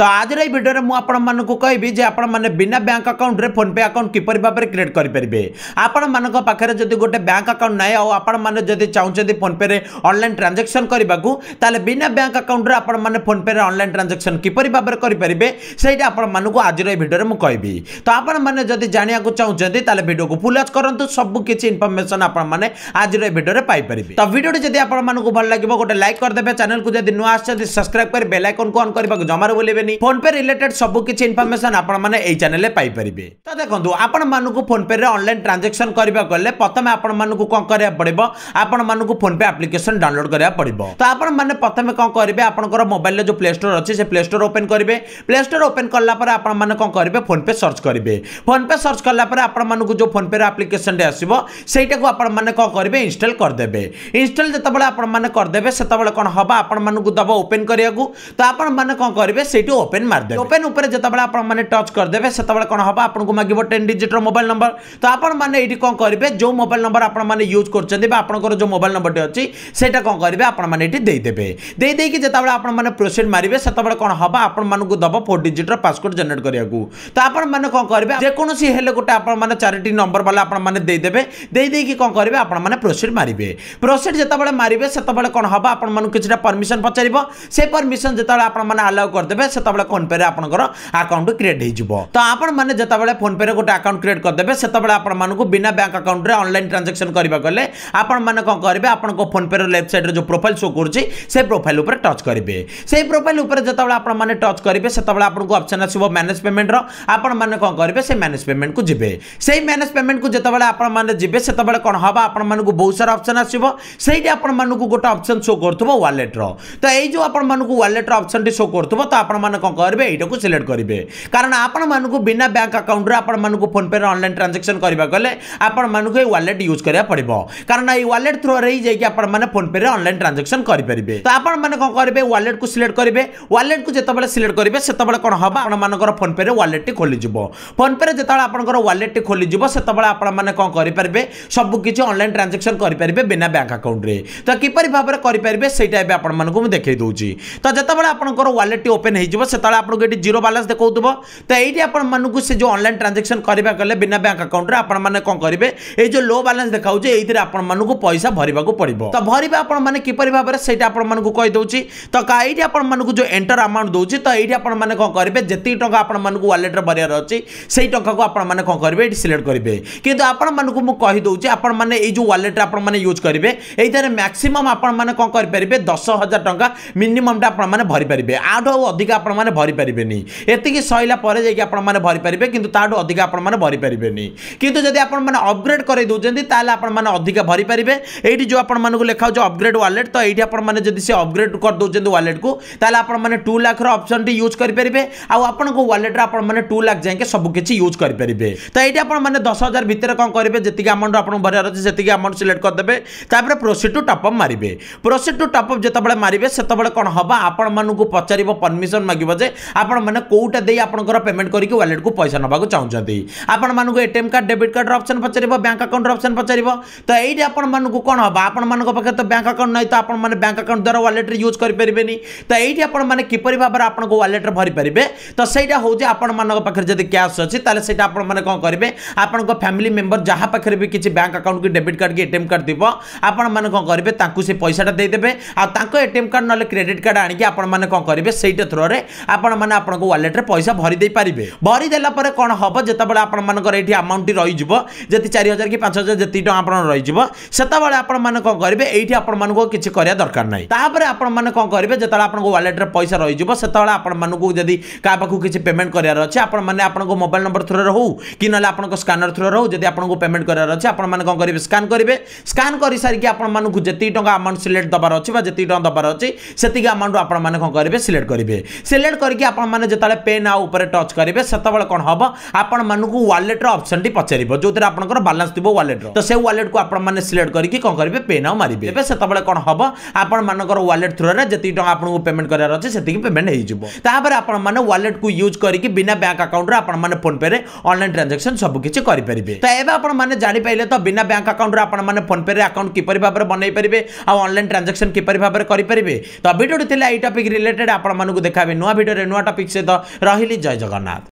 तो आज भिडियो में आपको कहबी जे आपण मैंने बिना बैंक अकाउंट रे फोन पे अकाउंट किपर भाव में क्रिएट करेंगे। आपण मान पाखे जब गोटे बैंक अकाउंट ना आपण मैंने जब चाहते फोन पे ऑनलाइन ट्रांजैक्शन करने को बिना बैंक अकाउंट रे आपण मैंने फोन पे ऑनलाइन ट्रांजैक्शन किपर भाव में करेंगे सहीटा आपण आज भिडियो में कहबी। तो आपण मैंने जब जाना चाहते भिडियो को फुल वॉच करूँ सबकि इनफॉरमेशन आपण मैंने आज भिडियो में पाइपर। तो भिडियो जब आपको भल लगे गोटे लाइक करदे, चैनल को जब नुआ सब्सक्राइब कर बेल आइकन को ऑन करने जमार बोलेबेनी। फोन पे रिलेटेड सबकि इनफॉरमेशन आपण मैंने एई चैनल में पाइपरिबे। तो देखो आपण मानकु फोन पे रे ऑनलाइन ट्रांजैक्शन करबा गले प्रथम आपण मानकु कोन करिया पड़िबो, आपण मानकु फोन पे एप्लीकेशन डाउनलोड करिया पड़िबो। तो आपण माने प्रथम कोन करिवे आपनकर मोबाइल रे जो प्ले स्टोर अछि से प्ले स्टोर ओपन करिवे। प्ले स्टोर ओपन करला पर आपण माने कोन करिवे फोन पे सर्च करिवे। फोन पे सर्च करला पर आपण मानकु जो फोन पे रे एप्लीकेशन रे आसीबो सेटा को आपण माने कोन करिवे इंस्टॉल कर देबे। इंस्टॉल जतबेला आपण माने कर देबे सेतबेला कोन हबा आपण मानकु दबो ओपन करिया को। तो आपण माने कोन करिवे सेटू ओपन मार देबे। ओपन ऊपर जतबेला आपण माने टच कर देबे सेतबेला कोन हबा आपनको मागिबो 10 डिजिट रो मोबाइल नंबर। तो आपण माने एठी कोन करिवे जो मोबाइल नंबर आपण माने यूज करचंदी बा आपनकर जो मोबाइल नंबर टे अछि सेटा कोन करिवे आपण माने एठी देई देबे। देई देई कि जतबेला आपण माने प्रोसीड मारिवे सेतबेला कोन हबा आपण मानको दबो 4 डिजिट रो पासवर्ड जनरेट करिया को। तो आपण माने कोन करिवे जे कोनोसी हेले गोटे आपण माने 4टी नंबर वाला आपण माने देई देबे। देई देई कि कोन करिवे आपण माने प्रोसीड मारिवे। प्रोसीड जतबेला मारिवे सेतबेला कोन हबा आपण मानको किछटा परमिशन पचारिबो। से परमिशन जतबेला आपण माने अलाउ कर देबे सेतबेला फोन पे रे आपनकर अकाउंट क्रिएट हो जिवो। तो आपण माने जतबेला फोन पे रे गोटे अकाउंट क्रिएट कर देबे सेतबेला आपण मानको बिना बैंक अकाउंट रे ऑनलाइन ट्रांजैक्शन करबा गले आपण माने कोन करबे आपनको फोन पे रे लेफ्ट साइड रे जो प्रोफाइल शो करछि से प्रोफाइल ऊपर टच करिवे। से प्रोफाइल ऊपर जतबेला आपण माने टच करिवे सेतबेला आपनको ऑप्शन आसीबो मैनेज पेमेंट रो। आपण माने कोन करबे से मैनेज पेमेंट को जिवे। से मैनेज पेमेंट को जतबेला आपण माने जिवे सेतबेला कोन हबा आपण मानको बहुत सारा ऑप्शन आसीबो। सेही आपण मानको गोटे ऑप्शन शो करथबो वॉलेट रो। तो एई जो आपण मानको वॉलेट रो ऑप्शन टी शो करथबो तो आपण माने कोन करबे एटा को सिलेक्ट करिवे। कारण आपण मानको बिना बैंक अकाउंट रे आपण मानको फोन पे रे ऑनलाइन ट्रांजैक्शन करबा गले आपण मानको ए वॉलेट यूज करिया पड़िबो। कारण ए वॉलेट थ्रू रे जाई कि आपण माने फोन पे रे ऑनलाइन ट्रांजैक्शन करि परिबे। तो आपण माने कोन करबे वॉलेट को सिलेक्ट करिवे। वॉलेट को जतबेले सिलेक्ट करिवे सेतबेले कोन हबा आपण मानकर फोन पे रे वॉलेट टी खोली जिवो। फोन पे रे जतबेले आपनकर वॉलेट टी खोली जिवो सेतबेले आपण माने कोन करि परिबे सब किछि ऑनलाइन ट्रांजैक्शन करि परिबे बिना बैंक अकाउंट रे। तो किपरि भाबरे करि परिबे सेटा एबे आपण मानको म देखै दउची। तो जतबेले आपनकर वॉलेट टी ओपन हे जिवो सेतबेले आपनको एटी जीरो बैलेंस देखौतबो। तो एटी आपण मानको से जो ऑनलाइन ट्रांजैक्शन करबा गले बिना बैंक अकाउंट रे आपण माने कोन करिवे ए जो लो बैलेंस देखाउ जे एथिरे आपण मानको पैसा भरिबा को पड़िबो। तो भरिबा आपण माने किपरि भाबरे सेटा आपण मानको कहि दउची। तो काईटी आपण मानको जो एंटर अमाउंट दउची तो एटी आपण माने कोन करिवे जति टका आपण मानको वॉलेट रे भरियार अछि सेही टका को आपण माने कोन करिवे एटी सिलेक्ट करिवे। किंतु आपण मानको म कहि दउची आपण माने ए जो वॉलेट आपण माने यूज करिवे एइथारे मैक्सिमम आपण माने कोन करि परिबे 10,000 टका मिनिमम टा आपण माने भरि परिबे। आठो अधिक आपण माने भरि परिबेनी। एतिकी सइला परे जे कि आपण माने भरि परिबे किंतु ताडो अधिक आपण माने भरि परिबेनी। किंतु जदि आपण माने अपग्रेड करै दोजंती ताले आपण माने अधिक भरि परिबे। एठी जो आपण मानको लेखाउ जो अपग्रेड वॉलेट तो एठी आपण माने जदि से अपग्रेड कर दोजंती वॉलेट को ताले आपण माने 2 लाख रो ऑप्शन टी यूज करि परिबे। आ आपण को वॉलेट रे आपण माने 2 लाख जाय के सब किछि यूज करि परिबे। तो एठी आपण माने 10,000 भीतर कोन करिवे जतिके अमाउंट आपण भरियार अछि सेतिके अमाउंट सिलेक्ट कर देबे। तापर प्रोसीड टू टॉप अप मारिबे। प्रोसीड टू टॉप अप जतबेले मारिबे सेतबेले कोन हबा आपण मानको पचारिबो परमिशन मागिबो जे आपण माने कोउटा देई आपनकर पेमेंट करिके वॉलेट को पैसा नबाको चाहउछंती। आपण मानको ATM card debit card option पचारिबो, बैंक अकाउंट ऑप्शन पचारिबो। तो एठी आपण मानको कोन हबा आपण मानको पाखे तो बैंक अकाउंट नै तो आपण माने बैंक अकाउंट द्वारा वॉलेट रे यूज करि परिबेनी। तो एठी आपण माने किपरि भाबरे आपण को वॉलेट रे भरि परिबे। तो सेटा हो जे आपण मानको पाखे जदि कैश अछि ताले सेटा आपण माने कोन करिवे आपण को फैमिली मेंबर जहा पाखे भी किछि बैंक अकाउंट की डेबिट कार्ड की एटीएम कार्ड दिबो आपण माने कोन करिवे तांकु से पैसाटा देई देबे। आ तांको एटीएम कार्ड नले क्रेडिट कार्ड आनि कि आपण माने कोन करिवे सेटा थ्रो रे आपण माने आपण को वॉलेट रे पैसा भरि देई परिबे। भरि देला परे कोन हबो जतबेले आपण मानकर एठी अमाउंट टी रहि जिवो जति 4000 कि 5000 जति टका आपण रहि जिवो सेतबेले आपण माने कोन करिवे एठी आपण मानको किछि करिया दरकार नै। तापरे आपण माने कोन करिवे जतबेले आपण को वॉलेट रे पैसा रहि जिवो सेतबेले आपण मानको जदि का पाखु किछि पेमेंट करियार अछि आपण माने आपण को मोबाइल नंबर थ्रो रे हो कि नले आपण को स्कैनर थ्रो रे हो जदि आपण को पेमेंट करियार अछि आपण माने कोन करिवे स्कैन करिवे। स्कैन करि सारि कि आपण मानको जति टका अमाउंट सिलेक्ट दबार अछि बा जति टका दबार अछि सेतिके अमाउंट आपण माने कोन करिवे सिलेक्ट करिवे। सिलेक्ट करके आपण माने जतले पे नाउ ऊपर टच करिवे सेतबेले कोन हबो आपण मानको वॉलेट रो ऑप्शन टी पचारिबो जोतिर आपनकर बैलेंस दिबो वॉलेट रो। तो से वॉलेट को आपण माने सिलेक्ट करके कोन करिवे पे नाउ मारिबे। एबे सेतबेले कोन हबो आपण मानकर वॉलेट थ्रू रे जति टका आपन को पेमेंट करियार अछि सेतिके पेमेंट हे जिवो। तापर आपण माने वॉलेट को यूज करके बिना बैंक अकाउंट रे आपण माने फोन पे रे ऑनलाइन ट्रांजैक्शन सब किछि करि परिबे। तो एबे आपण माने जानि पाइले तो बिना बैंक अकाउंट रे आपण माने फोन पे रे अकाउंट किपरि भाबरे बनै परिबे आ ऑनलाइन ट्रांजैक्शन किपरि भाबरे करि परिबे। तो वीडियो थिला ए टॉपिक रिलेटेड आपण मानको देखाबे नुआ नुआ भिडियो नुआ टॉपिक सहित रही जय जगन्नाथ।